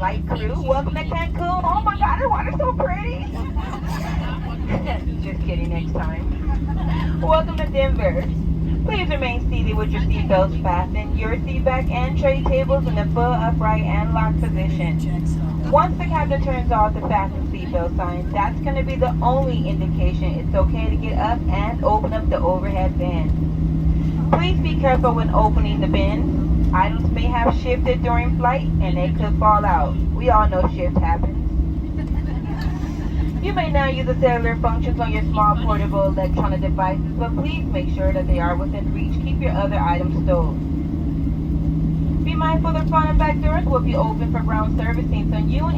flight crew. Welcome to Cancun. Oh my God, the water's so pretty. Just kidding, next time. Welcome to Denver. Please remain seated with your seatbelts fastened, your seat back and tray tables in the full upright and locked position. Once the captain turns off the fasten seatbelt sign, that's going to be the only indication it's okay to get up and open up the overhead bin. Please be careful when opening the bin. Items may have shifted during flight and they could fall out. We all know shift happens. You may now use the cellular functions on your small portable electronic devices, but please make sure that they are within reach. Keep your other items stowed. Be mindful the front and back doors will be open for ground servicing, so you and